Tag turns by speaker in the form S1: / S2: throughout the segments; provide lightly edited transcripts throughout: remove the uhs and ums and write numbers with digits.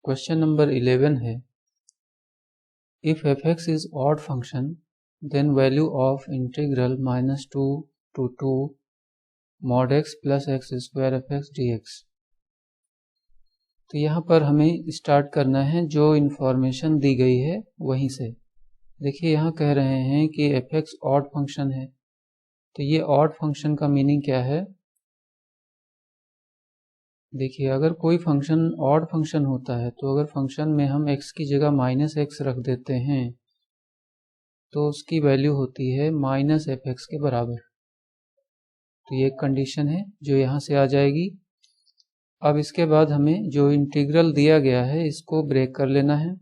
S1: Question number 11 है, if f(x) is odd function then value of integral -2 to 2 mod x plus x square f(x) dx। तो यहाँ पर हमें start करना है, जो इन्फॉर्मेशन दी गई है वहीं से। देखिए यहाँ कह रहे हैं कि f(x) ऑड फंक्शन है, तो ये ऑड फंक्शन का मीनिंग क्या है। देखिए अगर कोई फंक्शन ऑड फंक्शन होता है तो अगर फंक्शन में हम x की जगह -x रख देते हैं तो उसकी वैल्यू होती है -f(x) के बराबर। तो ये एक कंडीशन है जो यहाँ से आ जाएगी। अब इसके बाद हमें जो इंटीग्रल दिया गया है इसको ब्रेक कर लेना है।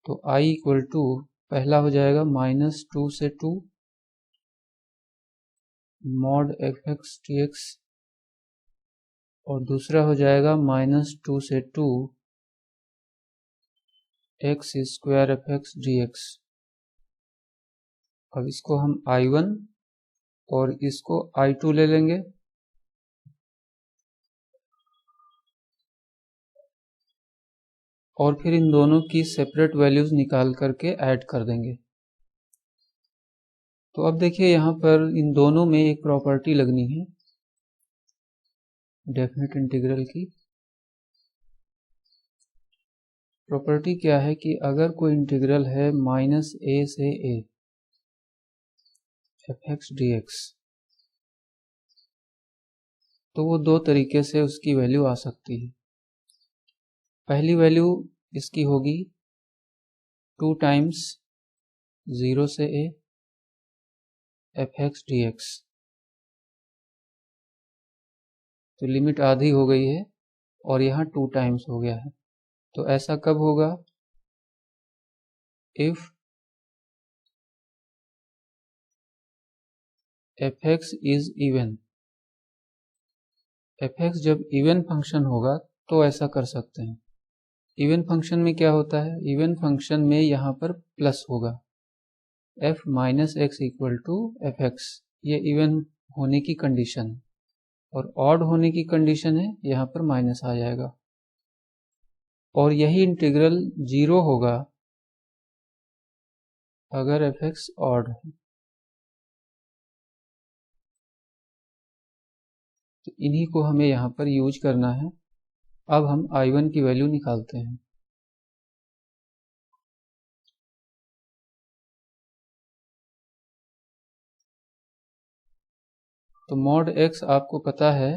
S1: तो i इक्वल टू पहला हो जाएगा -2 से 2 mod f(x) dx और दूसरा हो जाएगा -2 से 2 x स्क्वायर f(x) dx। अब इसको हम i1 और इसको i2 ले लेंगे। और फिर इन दोनों की सेपरेट वैल्यूज निकाल करके ऐड कर देंगे। तो अब देखिए यहाँ पर इन दोनों में एक प्रॉपर्टी लगनी है डेफिनेट इंटीग्रल की। प्रॉपर्टी क्या है कि अगर कोई इंटीग्रल है -a से a f(x) dx तो वो दो तरीके से उसकी वैल्यू आ सकती है। पहली वैल्यू इसकी होगी 2 टाइम्स 0 से a f(x) dx। तो लिमिट आधी हो गई है और यहाँ 2 टाइम्स हो गया है। तो ऐसा कब होगा, if f(x) is even. f(x) जब इवन फंक्शन होगा तो ऐसा कर सकते हैं। इवन फंक्शन में क्या होता है, इवन फंक्शन में यहाँ पर प्लस होगा, f minus x equal to f(x), ये इवन होने की कंडीशन है। और ऑड होने की कंडीशन है, यहाँ पर माइनस आ जाएगा। और यही इंटीग्रल 0 होगा अगर f(x) ऑड है। तो इन्हीं को हमें यहाँ पर यूज करना है। अब हम i1 की वैल्यू निकालते हैं। तो mod x आपको पता है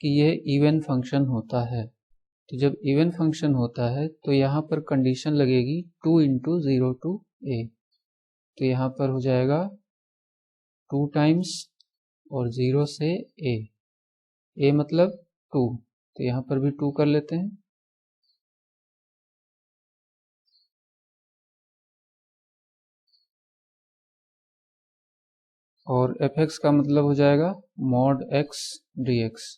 S1: कि यह इवन फंक्शन होता है। तो जब इवन फंक्शन होता है तो यहाँ पर कंडीशन लगेगी 2 × 0 to a। तो यहाँ पर हो जाएगा 2 टाइम्स और 0 से a मतलब 2। तो यहाँ पर भी 2 कर लेते हैं। और f(x) का मतलब हो जाएगा mod x dx।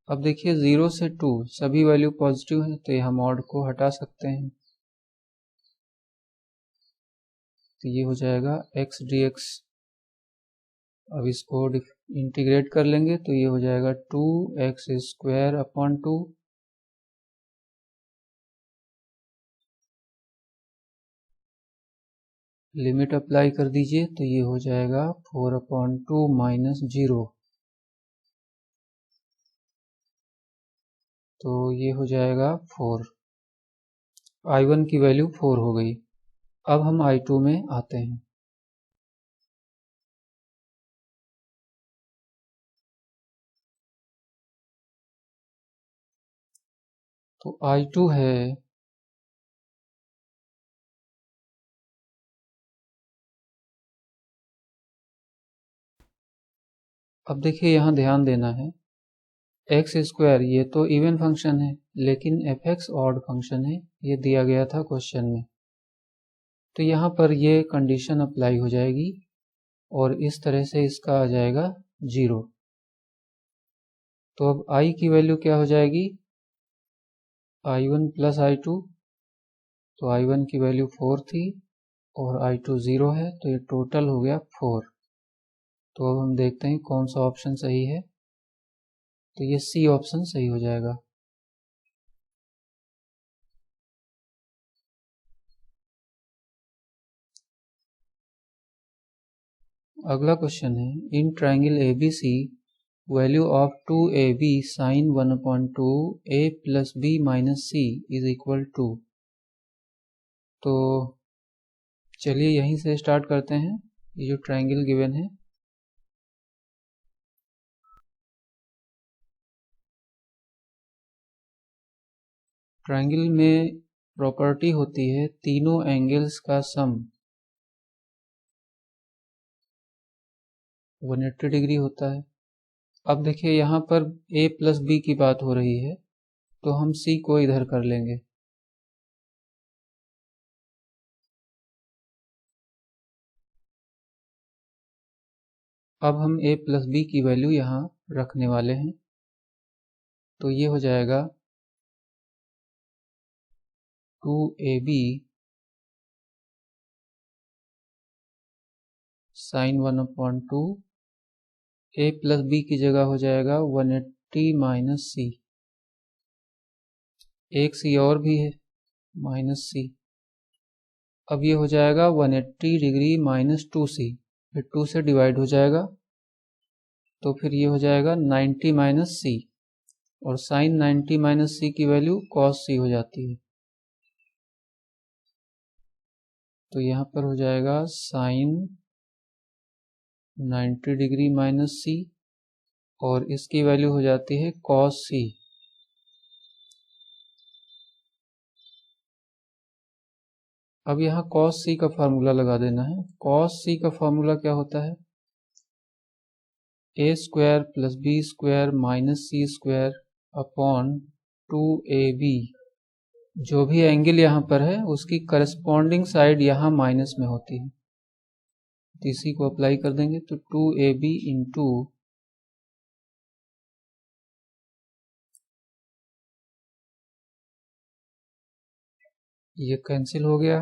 S1: अब देखिए 0 से 2 सभी वैल्यू पॉजिटिव है, तो यहाँ मॉड को हटा सकते हैं। तो ये हो जाएगा x dx। अब इसको इंटीग्रेट कर लेंगे तो ये हो जाएगा 2x square upon 2 limit apply कर दीजिए तो ये हो जाएगा 4/2 माइनस 0। तो ये हो जाएगा 4। i1 की वैल्यू 4 हो गई। अब हम i2 में आते हैं। तो i2 है अब देखिए यहाँ ध्यान देना है, एक्स स्क्वायर ये तो इवन फंक्शन है, लेकिन f(x) ऑड फंक्शन है, ये दिया गया था क्वेश्चन में। तो यहाँ पर ये कंडीशन अप्लाई हो जाएगी और इस तरह से इसका आ जाएगा 0। तो अब i की वैल्यू क्या हो जाएगी, i1 प्लस i2। तो i1 की वैल्यू 4 थी और i2 0 है, तो ये टोटल हो गया 4। तो अब हम देखते हैं कौन सा ऑप्शन सही है। तो ये सी ऑप्शन सही हो जाएगा। अगला क्वेश्चन है, in triangle ABC value of 2AB sine 1/2 A plus B minus C is equal to. तो चलिए यहीं से स्टार्ट करते हैं। ये जो ट्राइंगल गिवन है, ट्राइंगल में प्रॉपर्टी होती है तीनों एंगल्स का सम 180 डिग्री होता है। अब देखिए यहाँ पर A प्लस B की बात हो रही है, तो हम C को इधर कर लेंगे। अब हम A प्लस B की वैल्यू यहाँ रखने वाले हैं, तो ये हो जाएगा 2AB sine 1/2 A plus B की जगह हो जाएगा 180 माइनस C, एक C और भी है माइनस C। अब ये हो जाएगा 180 डिग्री माइनस 2C, फिर 2 से डिवाइड हो जाएगा, तो फिर ये हो जाएगा 90 माइनस C, और साइन 90 माइनस C की वैल्यू कॉस C हो जाती है। तो यहाँ पर हो जाएगा साइन 90 डिग्री माइनस C, और इसकी वैल्यू हो जाती है कॉस C। अब यहाँ cos C का फार्मूला लगा देना है। cos C का फार्मूला क्या होता है? a square plus b square minus C square upon 2AB। जो भी एंगल यहाँ पर है उसकी करस्पॉन्डिंग साइड यहाँ माइनस में होती है, तो इसी को अप्लाई कर देंगे, तो 2AB इंटू ये कैंसिल हो गया,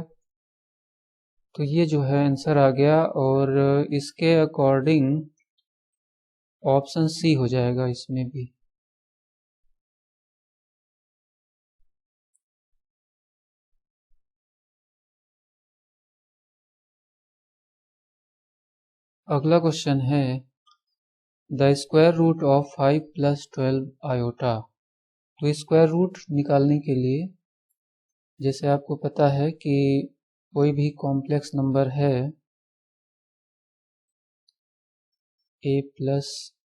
S1: तो ये जो है आंसर आ गया, और इसके अकॉर्डिंग ऑप्शन C हो जाएगा इसमें भी। अगला क्वेश्चन है, the square root of 5 plus 12 iota. तो स्क्वायर रूट निकालने के लिए, जैसे आपको पता है कि कोई भी कॉम्प्लेक्स नंबर है a प्लस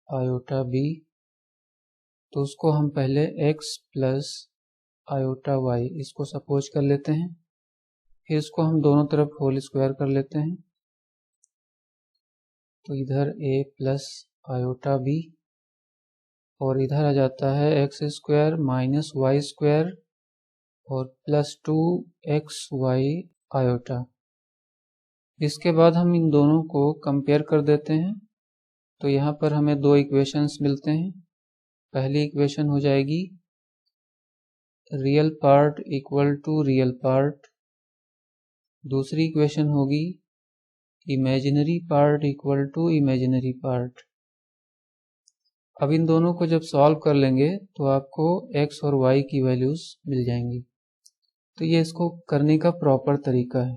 S1: आयोटा b, तो उसको हम पहले x प्लस आयोटा y इसको सपोज कर लेते हैं, फिर इसको हम दोनों तरफ होल स्क्वायर कर लेते हैं, तो इधर a प्लस आयोटा b, और इधर आ जाता है x square minus y square और प्लस 2xy आयोटा। इसके बाद हम इन दोनों को कंपेयर कर देते हैं, तो यहाँ पर हमें दो इक्वेशंस मिलते हैं। पहली इक्वेशन हो जाएगी real part equal to real part, दूसरी इक्वेशन होगी imaginary part equal to imaginary part. अब इन दोनों को जब सॉल्व कर लेंगे तो आपको x और y की वैल्यूज मिल जाएंगी। तो ये इसको करने का प्रॉपर तरीका है,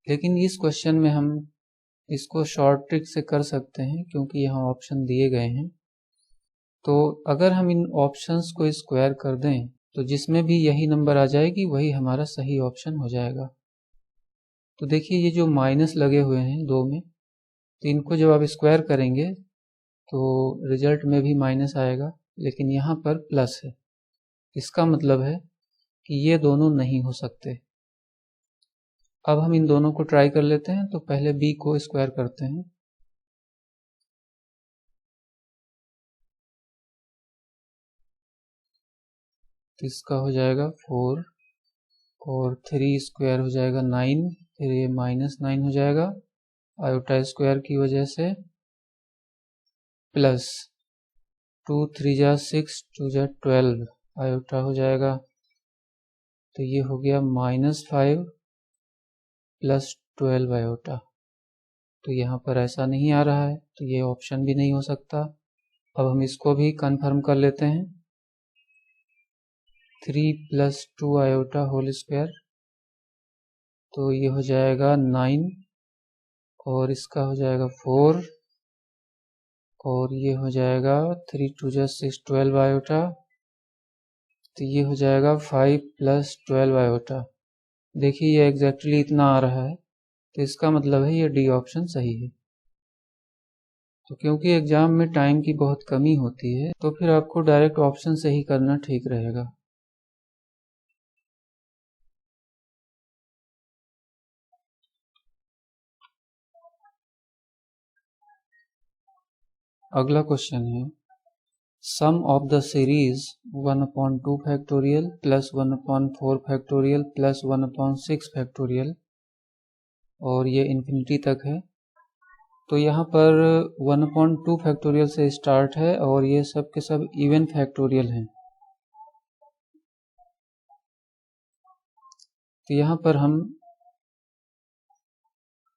S1: लेकिन इस क्वेश्चन में हम इसको शॉर्ट ट्रिक से कर सकते हैं क्योंकि यहाँ ऑप्शन दिए गए हैं। तो अगर हम इन ऑप्शंस को स्क्वायर कर दें तो जिसमें भी यही नंबर आ जाएगी वही हमारा सही ऑप्शन हो जाएगा। तो देखिए ये जो माइनस लगे हुए हैं दो में, तो इनको जब आप स्क्वायर करेंगे तो रिजल्ट में भी माइनस आएगा, लेकिन यहाँ पर प्लस है। इसका मतलब है कि ये दोनों नहीं हो सकते। अब हम इन दोनों को ट्राई कर लेते हैं, तो पहले b को स्क्वायर करते हैं, तो इसका हो जाएगा 4 और 3 स्क्वायर हो जाएगा 9, फिर ये माइनस 9 हो जाएगा आयोटा स्क्वायर की वजह से, प्लस 2 3 जा 6 2 जा 12 आयोटा हो जाएगा, तो ये हो गया -5 प्लस 12 आयोटा। तो यहाँ पर ऐसा नहीं आ रहा है, तो ये ऑप्शन भी नहीं हो सकता। अब हम इसको भी कंफर्म कर लेते हैं, 3 प्लस 2 आयोटा होल स्क्वायर, तो ये हो जाएगा 9 और इसका हो जाएगा 4 और ये हो जाएगा 3 2 6 12 आयोटा, तो ये हो जाएगा 5 + 12 आयोटा। देखिए ये एग्जैक्टली इतना आ रहा है, तो इसका मतलब है ये डी ऑप्शन सही है। तो क्योंकि एग्जाम में टाइम की बहुत कमी होती है, तो फिर आपको डायरेक्ट ऑप्शन से ही करना ठीक रहेगा। अगला क्वेश्चन है sum of the series 1/2 factorial plus 1/4 factorial plus 1/6 factorial और ये इन्फिनिटी तक है। तो यहाँ पर 1/2 फैक्टोरियल से स्टार्ट है और ये सब के सब इवन फैक्टोरियल हैं। तो यहाँ पर हम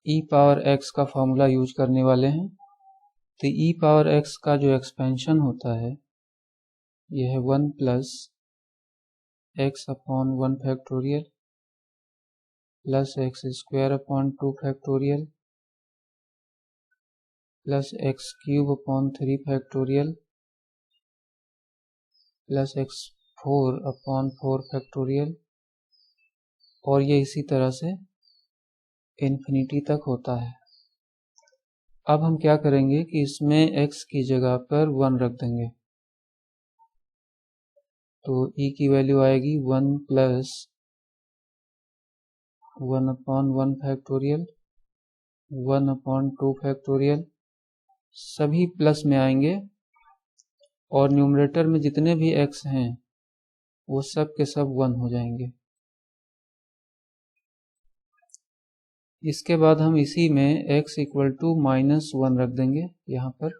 S1: e पावर x का फॉर्मूला यूज करने वाले हैं। तो e पावर x का जो एक्सपेंशन होता है यह है 1 + x/1 factorial plus x² factorial plus x³ factorial plus x4 factorial और ये इसी तरह से इन्फिनिटी तक होता है। अब हम क्या करेंगे कि इसमें x की जगह पर 1 रख देंगे, तो e की वैल्यू आएगी 1 + 1/1 फैक्टोरियल 1/2 फैक्टोरियल, सभी प्लस में आएंगे और न्यूमरेटर में जितने भी x हैं वो सब के सब 1 हो जाएंगे। इसके बाद हम इसी में x = -1 रख देंगे यहाँ पर,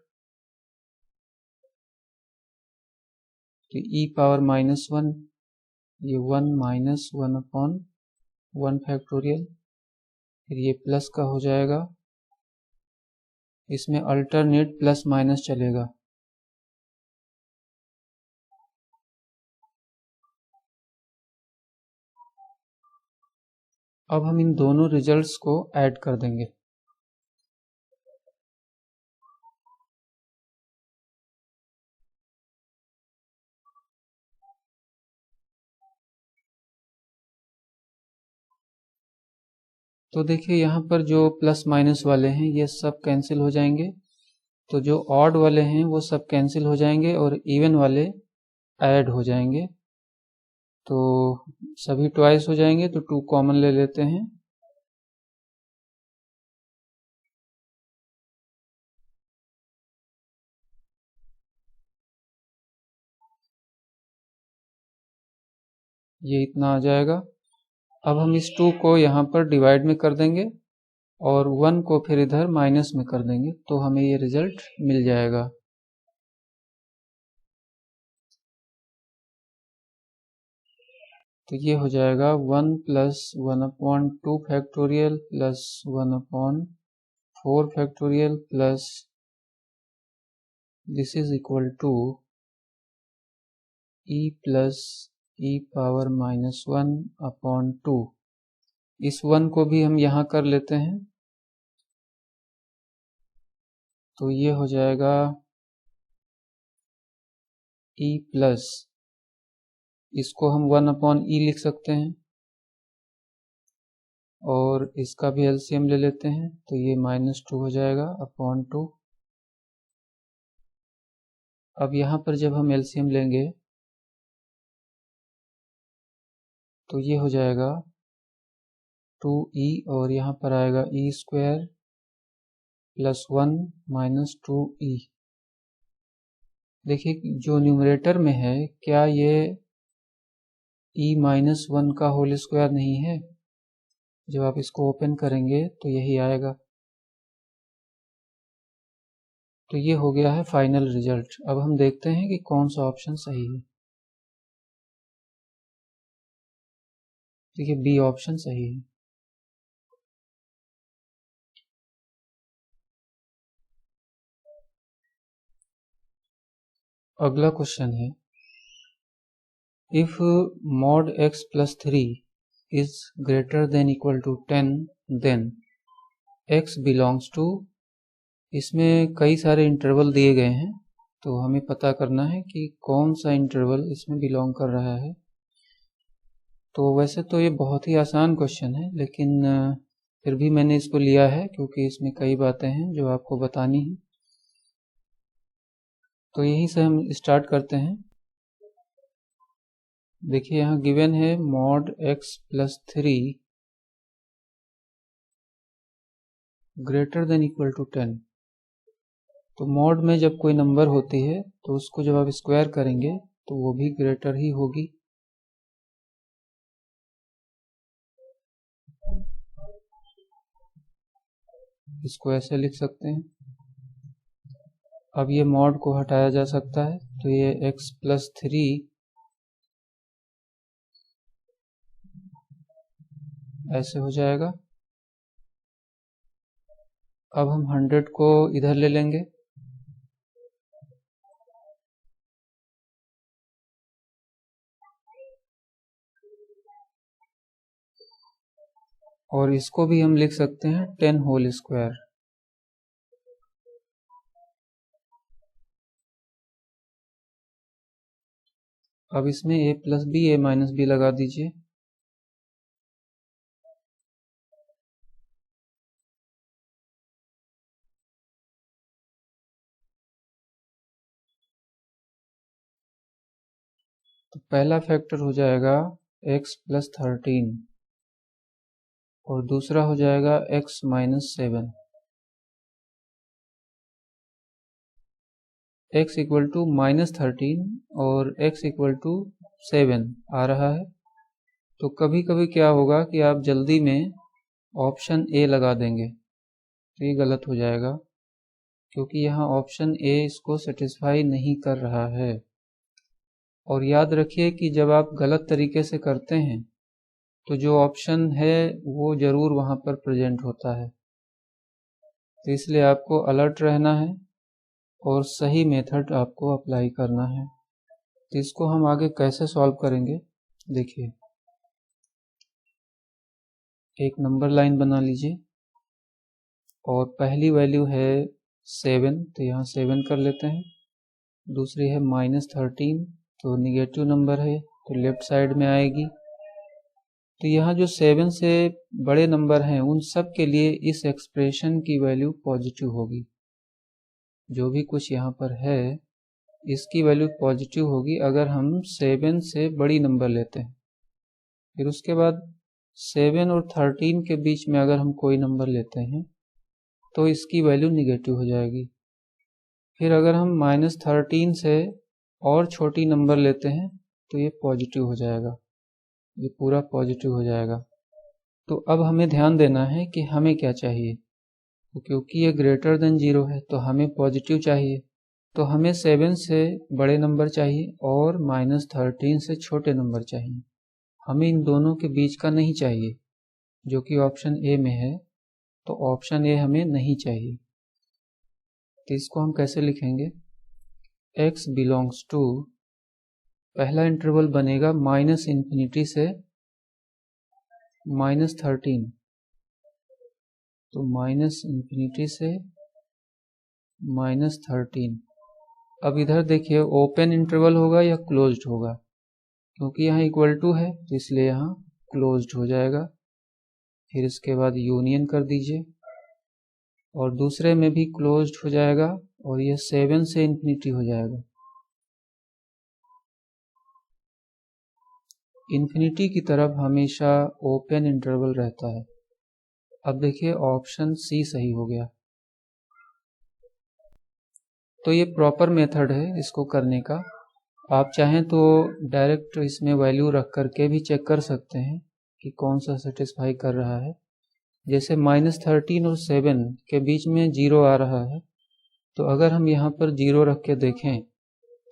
S1: तो e पावर -1 ये 1 - 1/1 फैक्टोरियल, फिर ये प्लस का हो जाएगा, इसमें अल्टरनेट प्लस माइनस चलेगा। अब हम इन दोनों रिजल्ट्स को ऐड कर देंगे। तो देखिए यहाँ पर जो प्लस माइनस वाले हैं ये सब कैंसिल हो जाएंगे, तो जो ऑड वाले हैं वो सब कैंसिल हो जाएंगे और इवन वाले ऐड हो जाएंगे। तो सभी ट्वाइस हो जाएंगे, तो 2 कॉमन ले लेते हैं, ये इतना आ जाएगा। अब हम इस 2 को यहाँ पर डिवाइड में कर देंगे और 1 को फिर इधर माइनस में कर देंगे, तो हमें ये रिजल्ट मिल जाएगा। तो ये हो जाएगा 1 + 1/2 factorial plus 1/4 factorial plus this is equal to e + e power -1/2। इस 1 को भी हम यहाँ कर लेते हैं, तो ये हो जाएगा e प्लस, इसको हम 1/e लिख सकते हैं और इसका भी एलसीएम ले लेते हैं, तो ये -2 हो जाएगा /2। अब यहाँ पर जब हम एलसीएम लेंगे तो ये हो जाएगा 2e और यहाँ पर आएगा e² + 1 - 2e। देखिए जो न्यूमरेटर में है क्या ये e-1 का होल स्क्वायर नहीं है? जब आप इसको ओपन करेंगे तो यही आएगा। तो ये हो गया है फाइनल रिजल्ट। अब हम देखते हैं कि कौन सा ऑप्शन सही है। देखिए बी ऑप्शन सही है। अगला क्वेश्चन है if mod x + 3 is greater than equal to 10 then x belongs to, इसमें कई सारे इंटरवल दिए गए हैं, तो हमें पता करना है कि कौन सा इंटरवल इसमें बिलोंग कर रहा है। तो वैसे तो ये बहुत ही आसान क्वेश्चन है, लेकिन फिर भी मैंने इसको लिया है क्योंकि इसमें कई बातें हैं जो आपको बतानी है। तो यहीं से हम स्टार्ट करते हैं। देखिए यहाँ गिवन है mod x plus 3 greater than equal to 10। तो मॉड में जब कोई नंबर होती है तो उसको जब आप स्क्वायर करेंगे तो वो भी ग्रेटर ही होगी। इसको ऐसे लिख सकते हैं। अब ये मॉड को हटाया जा सकता है, तो ये x प्लस 3 ऐसे हो जाएगा। अब हम 100 को इधर ले लेंगे, और इसको भी हम लिख सकते हैं 10 होल स्क्वायर। अब इसमें a plus B a minus B लगा दीजिए। तो पहला फैक्टर हो जाएगा x प्लस 13 और दूसरा हो जाएगा x minus 7। x equal to minus 13 और x इक्वल टू 7 आ रहा है। तो कभी कभी क्या होगा कि आप जल्दी में ऑप्शन ए लगा देंगे, तो ये गलत हो जाएगा क्योंकि यहाँ ऑप्शन ए इसको सेटिस्फाई नहीं कर रहा है। और याद रखिए कि जब आप गलत तरीके से करते हैं तो जो ऑप्शन है वो ज़रूर वहाँ पर प्रेजेंट होता है। तो इसलिए आपको अलर्ट रहना है और सही मेथड आपको अप्लाई करना है। तो इसको हम आगे कैसे सॉल्व करेंगे, देखिए एक नंबर लाइन बना लीजिए और पहली वैल्यू है 7, तो यहाँ 7 कर लेते हैं। दूसरी है माइनस 13, तो निगेटिव नंबर है तो लेफ्ट साइड में आएगी। तो यहाँ जो 7 से बड़े नंबर हैं उन सब के लिए इस एक्सप्रेशन की वैल्यू पॉजिटिव होगी। जो भी कुछ यहाँ पर है इसकी वैल्यू पॉजिटिव होगी अगर हम 7 से बड़ी नंबर लेते हैं। फिर उसके बाद 7 और 13 के बीच में अगर हम कोई नंबर लेते हैं तो इसकी वैल्यू निगेटिव हो जाएगी। फिर अगर हम माइनस 13 से और छोटी नंबर लेते हैं तो ये पॉजिटिव हो जाएगा, ये पूरा पॉजिटिव हो जाएगा। तो अब हमें ध्यान देना है कि हमें क्या चाहिए। तो क्योंकि ये ग्रेटर देन 0 है तो हमें पॉजिटिव चाहिए, तो हमें 7 से बड़े नंबर चाहिए और माइनस 13 से छोटे नंबर चाहिए। हमें इन दोनों के बीच का नहीं चाहिए जो कि ऑप्शन ए में है, तो ऑप्शन ए हमें नहीं चाहिए। तो इसको हम कैसे लिखेंगे, x बिलोंग्स टू, पहला इंटरवल बनेगा माइनस इन्फिनिटी से माइनस 13, तो माइनस इन्फिनिटी से माइनस 13। अब इधर देखिए ओपन इंटरवल होगा या क्लोज्ड होगा, क्योंकि यहाँ इक्वल टू है तो इसलिए यहाँ क्लोज्ड हो जाएगा। फिर इसके बाद यूनियन कर दीजिए और दूसरे में भी क्लोज्ड हो जाएगा और ये 7 से इन्फिनिटी हो जाएगा। इन्फिनिटी की तरफ हमेशा ओपन इंटरवल रहता है। अब देखिए ऑप्शन सी सही हो गया। तो ये प्रॉपर मेथड है इसको करने का। आप चाहें तो डायरेक्ट इसमें वैल्यू रख करके भी चेक कर सकते हैं कि कौन सा सेटिस्फाई कर रहा है। जैसे माइनस 13 और 7 के बीच में 0 आ रहा है, तो अगर हम यहाँ पर 0 रख के देखें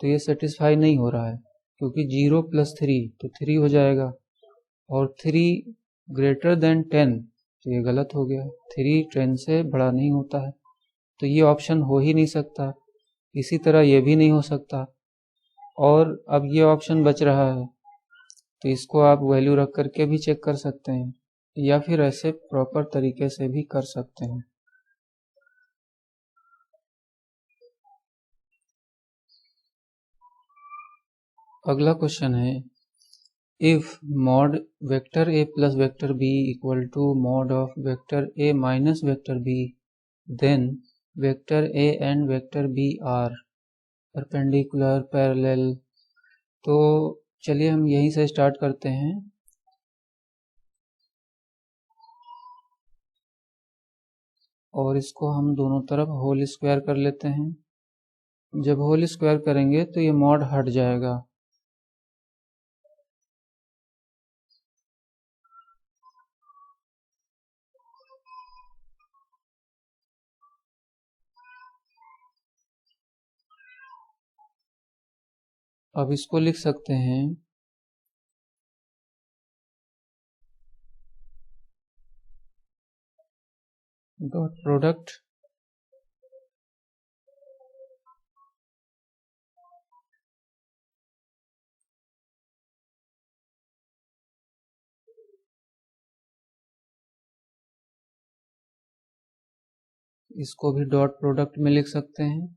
S1: तो ये सेटिस्फाई नहीं हो रहा है, क्योंकि 0 प्लस 3 तो 3 हो जाएगा और 3 ग्रेटर देन 10, तो ये गलत हो गया। 3 10 से बड़ा नहीं होता है, तो ये ऑप्शन हो ही नहीं सकता। इसी तरह ये भी नहीं हो सकता। और अब ये ऑप्शन बच रहा है, तो इसको आप वैल्यू रख करके भी चेक कर सकते हैं या फिर ऐसे प्रॉपर तरीके से भी कर सकते हैं। अगला क्वेश्चन है, if mod vector a plus vector b equal to mod of vector a minus vector b, then vector a and vector b are perpendicular, parallel। तो चलिए हम यहीं से स्टार्ट करते हैं। और इसको हम दोनों तरफ होल स्क्वायर कर लेते हैं। जब होल स्क्वायर करेंगे तो ये मॉड हट जाएगा। अब इसको लिख सकते हैं डॉट प्रोडक्ट इसको भी डॉट प्रोडक्ट में लिख सकते हैं।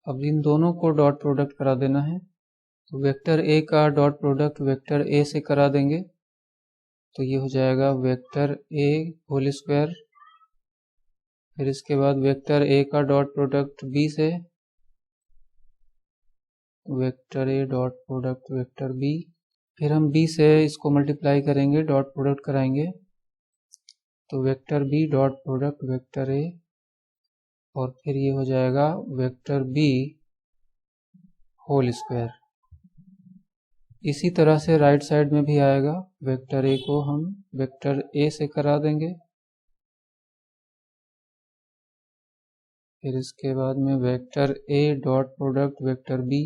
S1: अब इन दोनों को डॉट प्रोडक्ट करा देना है। तो वेक्टर ए का डॉट प्रोडक्ट वेक्टर ए से करा देंगे तो ये हो जाएगा वेक्टर ए होल स्क्वायर। फिर इसके बाद वेक्टर ए का डॉट प्रोडक्ट बी से vector A dot product vector B. फिर हम बी से इसको मल्टीप्लाई करेंगे, डॉट प्रोडक्ट कराएंगे तो vector B dot product vector A, और फिर ये हो जाएगा वेक्टर बी होल स्क्वायर। इसी तरह से राइट साइड में भी आएगा। वेक्टर ए को हम वेक्टर ए से करा देंगे, फिर इसके बाद में vector A dot product vector B,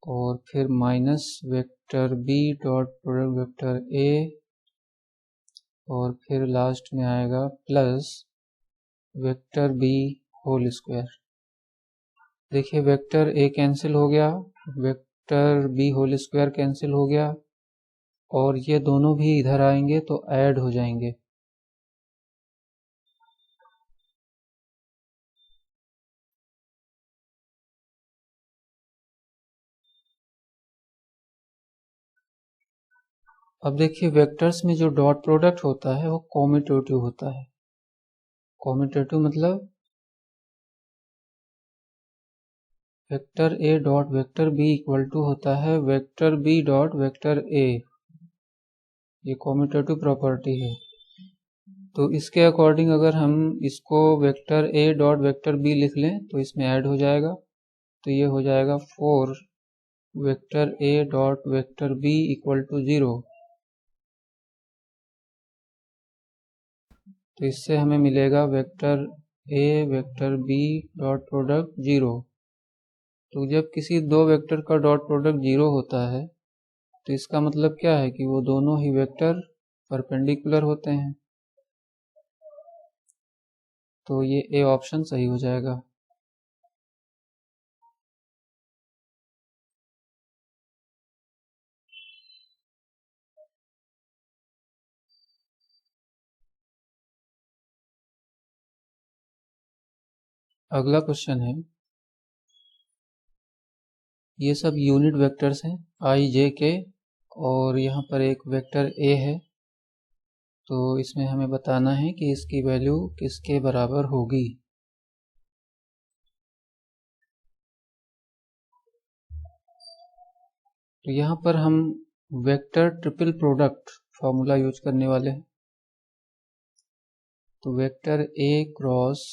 S1: और फिर minus vector B dot product vector A, और फिर लास्ट में आएगा plus vector B whole square. देखिए वेक्टर ए कैंसिल हो गया, vector B whole square cancel हो गया, और ये दोनों भी इधर आएंगे तो ऐड हो जाएंगे। अब देखिए वेक्टर्स में जो डॉट प्रोडक्ट होता है वो कॉम्यूटेटिव होता है। कॉम्यूटेटिव मतलब vector A dot vector B equal to होता है vector B dot vector A. ये कॉम्यूटेटिव प्रॉपर्टी है। तो इसके अकॉर्डिंग अगर हम इसको vector A dot vector B लिख लें तो इसमें ऐड हो जाएगा। तो ये हो जाएगा 4 vector A dot vector B equal to 0। तो इससे हमें मिलेगा vector A vector B dot product 0। तो जब किसी दो वेक्टर का डॉट प्रोडक्ट 0 होता है तो इसका मतलब क्या है कि वो दोनों ही वेक्टर परपेंडिकुलर होते हैं। तो ये ए ऑप्शन सही हो जाएगा। अगला क्वेश्चन है, ये सब यूनिट वेक्टर्स हैं आई जे के, और यहाँ पर एक वेक्टर ए है। तो इसमें हमें बताना है कि इसकी वैल्यू किसके बराबर होगी। तो यहाँ पर हम vector triple product formula use करने वाले हैं। तो vector A cross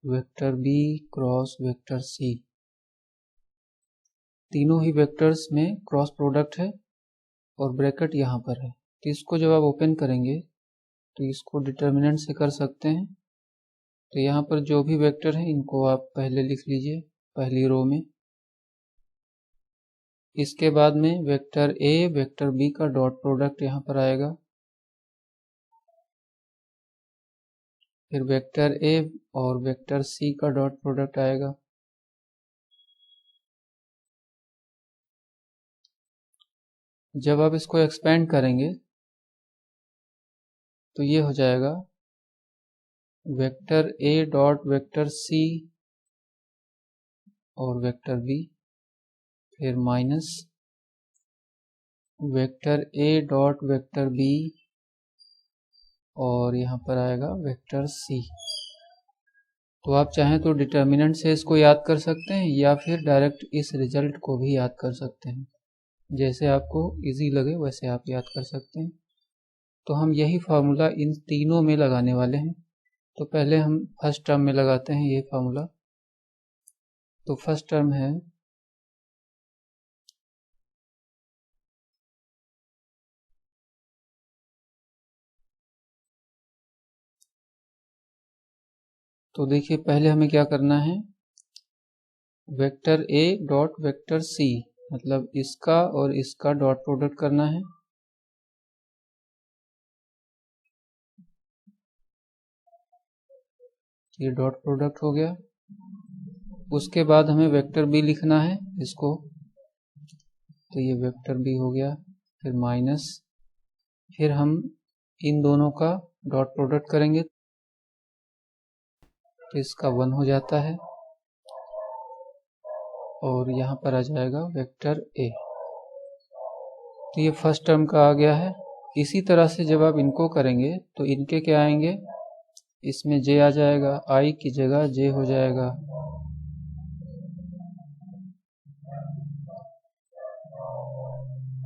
S1: vector B cross vector C, तीनों ही वेक्टर्स में क्रॉस प्रोडक्ट है और ब्रैकेट यहाँ पर है। तो इसको जब आप ओपन करेंगे तो इसको डिटर्मिनेंट से कर सकते हैं। तो यहाँ पर जो भी वेक्टर है इनको आप पहले लिख लीजिए पहली रो में। इसके बाद में वेक्टर ए वेक्टर बी का डॉट प्रोडक्ट यहाँ पर आएगा, फिर वेक्टर ए और वेक्टर सी का डॉट प्रोडक्ट आएगा। जब आप इसको एक्सपेंड करेंगे तो ये हो जाएगा vector A dot vector C और वेक्टर बी, फिर minus vector A dot vector B और यहाँ पर आएगा वेक्टर सी। तो आप चाहें तो डिटर्मिनेंट से इसको याद कर सकते हैं या फिर डायरेक्ट इस रिजल्ट को भी याद कर सकते हैं, जैसे आपको इजी लगे वैसे आप याद कर सकते हैं। तो हम यही फार्मूला इन तीनों में लगाने वाले हैं। तो पहले हम फर्स्ट टर्म में लगाते हैं ये फार्मूला। तो फर्स्ट टर्म है तो देखिए पहले हमें क्या करना है, vector A dot vector C मतलब इसका और इसका डॉट प्रोडक्ट करना है। ये डॉट प्रोडक्ट हो गया। उसके बाद हमें वेक्टर बी लिखना है इसको, तो ये वेक्टर बी हो गया। फिर माइनस, फिर हम इन दोनों का डॉट प्रोडक्ट करेंगे तो इसका 1 हो जाता है और यहाँ पर आ जाएगा वेक्टर ए। तो ये फर्स्ट टर्म का आ गया है। इसी तरह से जब आप इनको करेंगे तो इनके क्या आएंगे, इसमें जे आ जाएगा, आई की जगह जे हो जाएगा।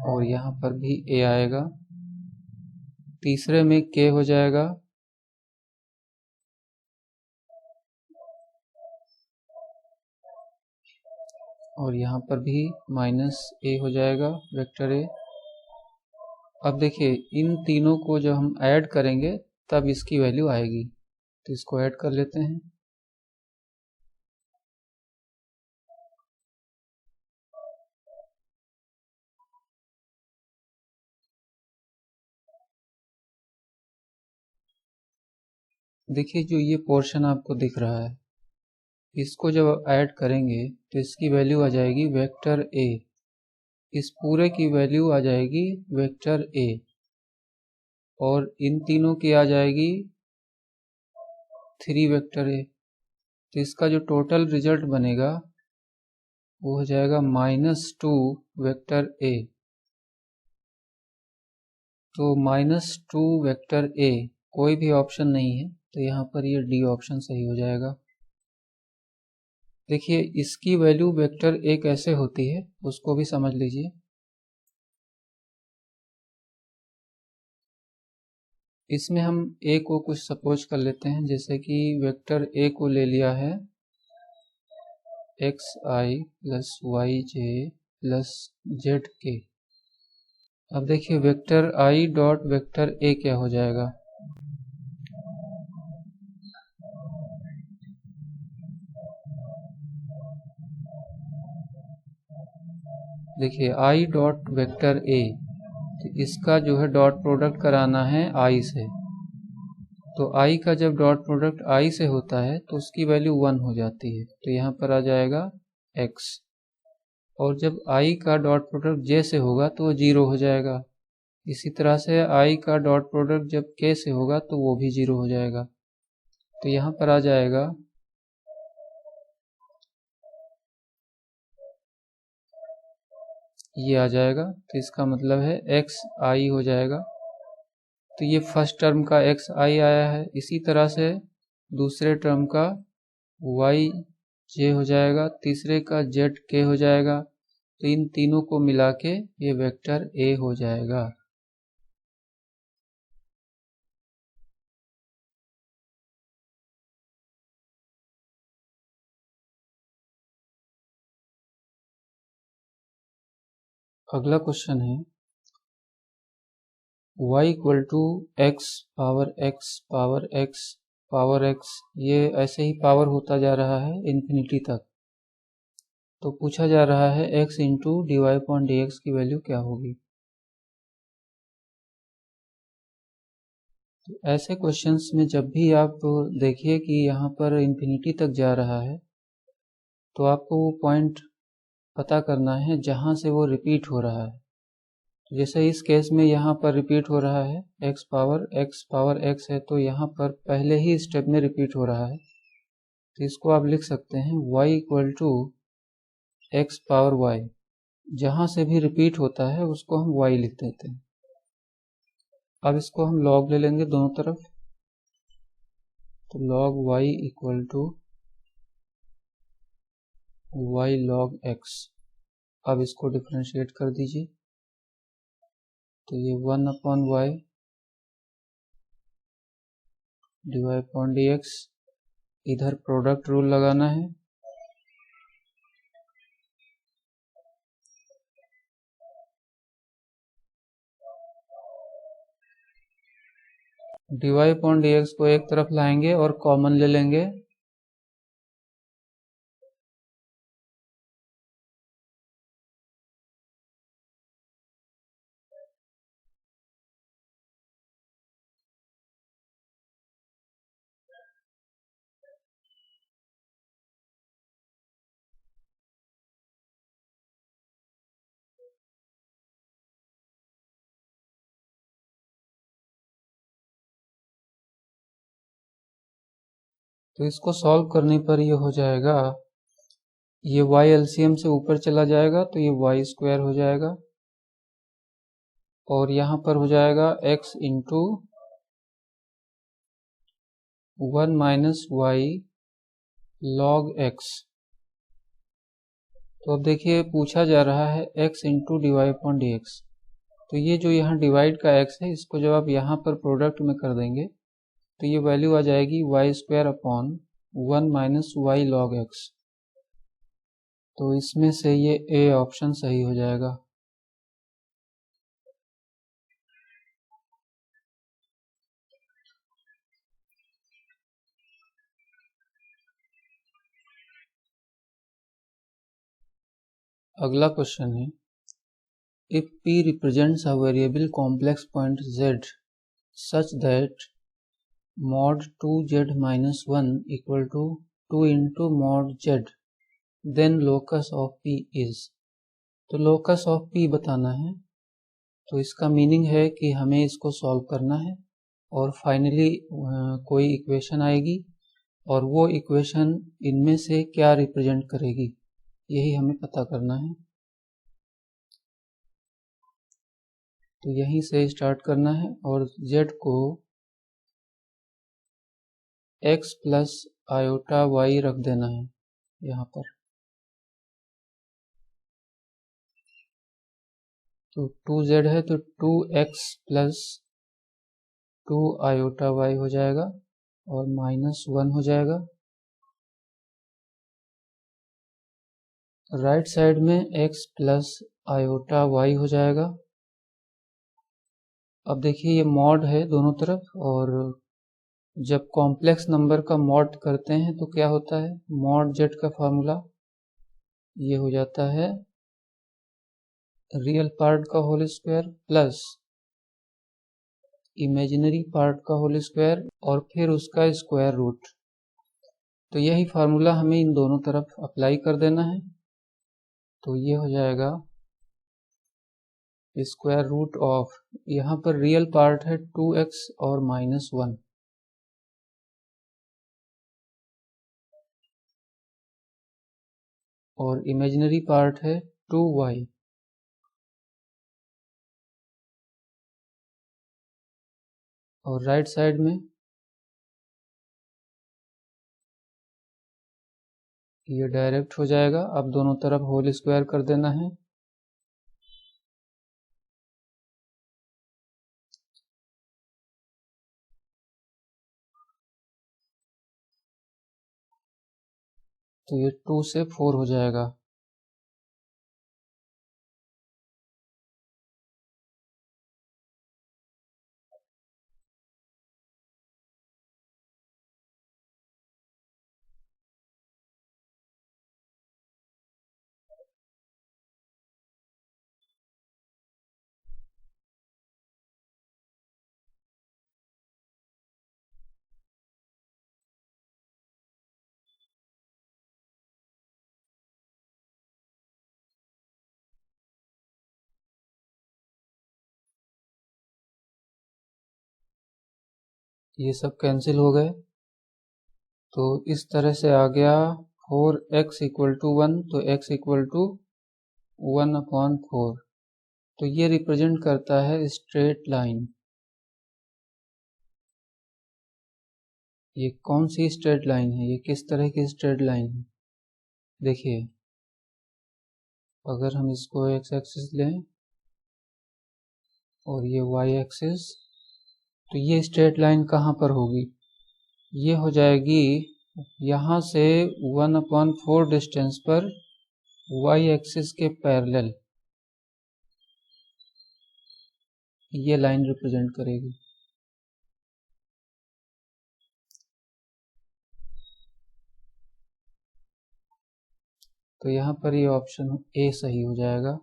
S1: और यहाँ पर भी ए आएगा। तीसरे में के हो जाएगा। और यहाँ पर भी माइनस ए हो जाएगा वेक्टर ए। अब देखिए इन तीनों को जब हम ऐड करेंगे तब इसकी वैल्यू आएगी, तो इसको ऐड कर लेते हैं। देखिए जो ये पोर्शन आपको दिख रहा है, इसको जब ऐड करेंगे तो इसकी वैल्यू आ जाएगी वेक्टर ए। इस पूरे की वैल्यू आ जाएगी वेक्टर ए और इन तीनों की आ जाएगी 3 वेक्टर ए। तो इसका जो टोटल रिजल्ट बनेगा वो हो जाएगा -2 वेक्टर ए। तो -2 वेक्टर ए कोई भी ऑप्शन नहीं है, तो यहाँ पर ये डी ऑप्शन सही हो जाएगा। देखिए इसकी वैल्यू वेक्टर ए कैसे होती है उसको भी समझ लीजिए। इसमें हम ए को कुछ सपोज कर लेते हैं, जैसे कि वेक्टर ए को ले लिया है xi plus yj plus zk। अब देखिए वेक्टर i डॉट वेक्टर ए क्या हो जाएगा, देखिए i डॉट वेक्टर ए, तो इसका जो है डॉट प्रोडक्ट कराना है i से। तो i का जब डॉट प्रोडक्ट i से होता है तो उसकी वैल्यू 1 हो जाती है, तो यहाँ पर आ जाएगा x। और जब i का डॉट प्रोडक्ट j से होगा तो वो 0 हो जाएगा। इसी तरह से i का डॉट प्रोडक्ट जब k से होगा तो वो भी 0 हो जाएगा। तो यहाँ पर आ जाएगा ये आ जाएगा, तो इसका मतलब है एक्स आई हो जाएगा। तो ये फर्स्ट टर्म का एक्स आई आया है। इसी तरह से दूसरे टर्म का वाई जे हो जाएगा, तीसरे का जेड के हो जाएगा। तो इन तीनों को मिला के ये वेक्टर ए हो जाएगा। अगला क्वेश्चन है y equal to x power x power x power x, ये ऐसे ही पावर होता जा रहा है इन्फिनिटी तक। तो पूछा जा रहा है x into D Y upon D X की वैल्यू क्या होगी। तो ऐसे क्वेश्चंस में जब भी आप देखिए कि यहाँ पर इन्फिनिटी तक जा रहा है तो आपको वो पॉइंट पता करना है जहाँ से वो रिपीट हो रहा है। जैसे इस केस में यहाँ पर रिपीट हो रहा है x पावर x है, तो यहाँ पर पहले ही स्टेप में रिपीट हो रहा है। तो इसको आप लिख सकते हैं y equal to x power y, जहाँ से भी रिपीट होता है उसको हम y लिख देते हैं। अब इसको हम log ले लेंगे दोनों तरफ, तो log y equal to y log x। अब इसको डिफरेंशिएट कर दीजिए, तो ये 1/y dy/dx, इधर प्रोडक्ट रूल लगाना है, dy/dx को एक तरफ लाएंगे और कॉमन ले लेंगे, तो इसको सॉल्व करने पर ये हो जाएगा, ये y एलसीएम से ऊपर चला जाएगा तो ये y स्क्वायर हो जाएगा, और यहाँ पर हो जाएगा x into 1 minus y log x। तो अब देखिए पूछा जा रहा है x इंटू dy/dx, तो ये जो यहाँ डिवाइड का x है, इसको जब आप यहाँ पर प्रोडक्ट में कर देंगे तो ये वैल्यू आ जाएगी y square upon 1 minus y log x। तो इसमें से ये ए ऑप्शन सही हो जाएगा। अगला क्वेश्चन है, if p represents a variable complex point z such that mod 2z minus 1 equal to 2 into mod z, then locus of p is। तो locus of p बताना है, तो इसका मीनिंग है कि हमें इसको सॉल्व करना है और फाइनली कोई इक्वेशन आएगी और वो इक्वेशन इनमें से क्या रिप्रेजेंट करेगी, यही हमें पता करना है। तो यहीं से स्टार्ट करना है और z को x प्लस आयोटा y रख देना है यहाँ पर। तो 2z है तो 2x प्लस 2 आयोटा y हो जाएगा और माइनस 1 हो जाएगा। राइट साइड में x प्लस आयोटा y हो जाएगा। अब देखिए ये मॉड है दोनों तरफ, और जब कॉम्प्लेक्स नंबर का मॉड करते हैं तो क्या होता है, मॉड z का फॉर्मूला ये हो जाता है रियल पार्ट का whole square plus imaginary part का होल स्क्वायर और फिर उसका स्क्वायर रूट। तो यही फार्मूला हमें इन दोनों तरफ अप्लाई कर देना है, तो ये हो जाएगा स्क्वायर रूट ऑफ, यहाँ पर रियल पार्ट है 2x और माइनस 1, और इमेजिनरी पार्ट है 2y, और राइट साइड में ये डायरेक्ट हो जाएगा। अब दोनों तरफ होल स्क्वायर कर देना है, तो ये 2 से 4 हो जाएगा। ये सब कैंसिल हो गए, तो इस तरह से आ गया फोर एक्स इक्वल टू 1, तो x इक्वल टू 1/4। तो ये रिप्रेजेंट करता है स्ट्रेट लाइन। ये कौन सी स्ट्रेट लाइन है, ये किस तरह की स्ट्रेट लाइन है? देखिए, अगर हम इसको x एक्सिस लें और ये y एक्सिस, तो ये स्ट्रेट लाइन कहाँ पर होगी? ये हो जाएगी यहाँ से 1/4 डिस्टेंस पर y एक्सिस के पैरेलल ये लाइन रिप्रेजेंट करेगी। तो यहाँ पर ये ऑप्शन ए सही हो जाएगा।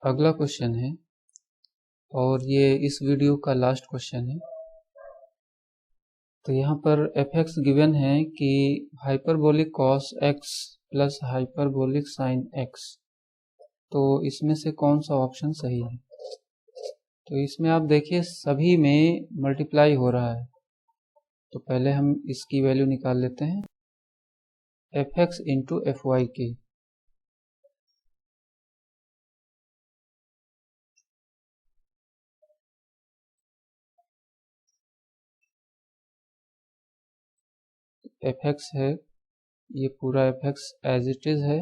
S1: अगला क्वेश्चन है, और ये इस वीडियो का लास्ट क्वेश्चन है। तो यहाँ पर fx गिवन है कि hyperbolic cos x plus hyperbolic sin x, तो इसमें से कौन सा ऑप्शन सही है? तो इसमें आप देखिए सभी में मल्टीप्लाई हो रहा है, तो पहले हम इसकी वैल्यू निकाल लेते हैं fx इंटू fy की। fx है, ये पूरा fx एज इट इज है,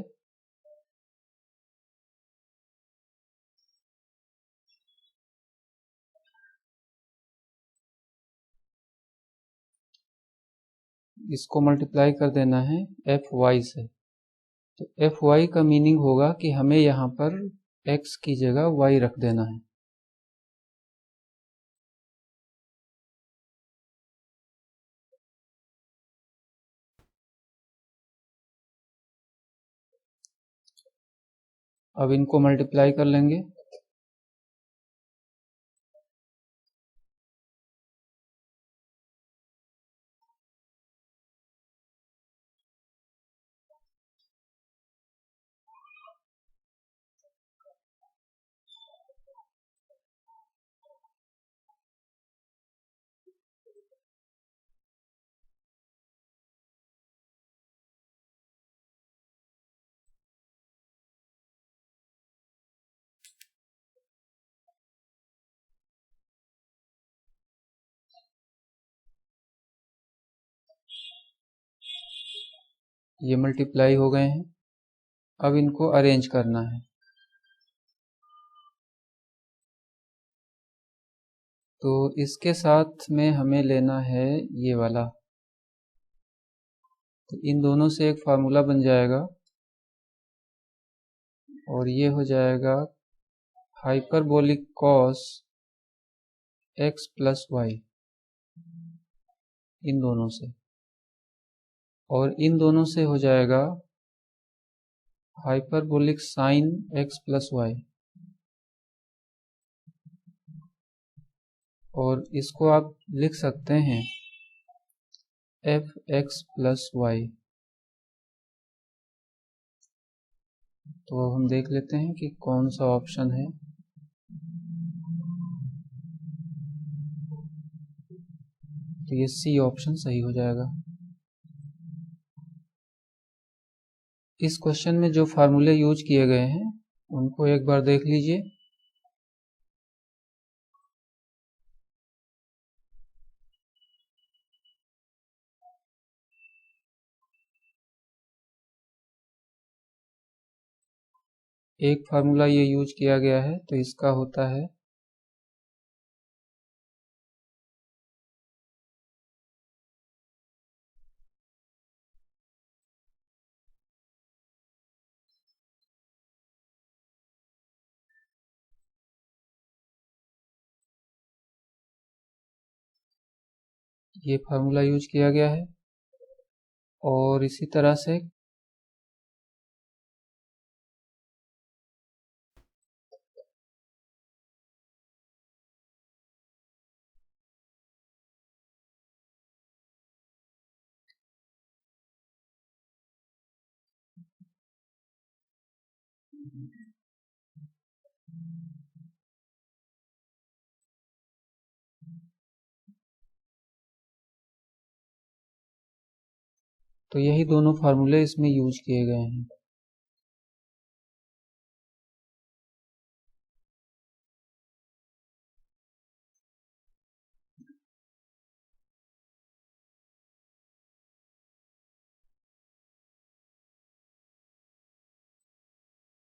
S1: इसको मल्टीप्लाई कर देना है fy से। तो fy का मीनिंग होगा कि हमें यहाँ पर x की जगह y रख देना है। अब इनको मल्टीप्लाई कर लेंगे। ये मल्टीप्लाई हो गए हैं, अब इनको अरेंज करना है। तो इसके साथ में हमें लेना है ये वाला, तो इन दोनों से एक फार्मूला बन जाएगा और ये हो जाएगा hyperbolic cos x plus Y, इन दोनों से, और इन दोनों से हो जाएगा hyperbolic sine x plus Y, और इसको आप लिख सकते हैं एफ एक्स प्लस वाई। तो हम देख लेते हैं कि कौन सा ऑप्शन है। तो ये सी ऑप्शन सही हो जाएगा। इस क्वेश्चन में जो फार्मूले यूज किए गए हैं उनको एक बार देख लीजिए। एक फार्मूला ये यूज किया गया है, तो इसका होता है ये फार्मूला यूज किया गया है। और इसी तरह से तो यही दोनों फार्मूले इसमें यूज किए गए हैं।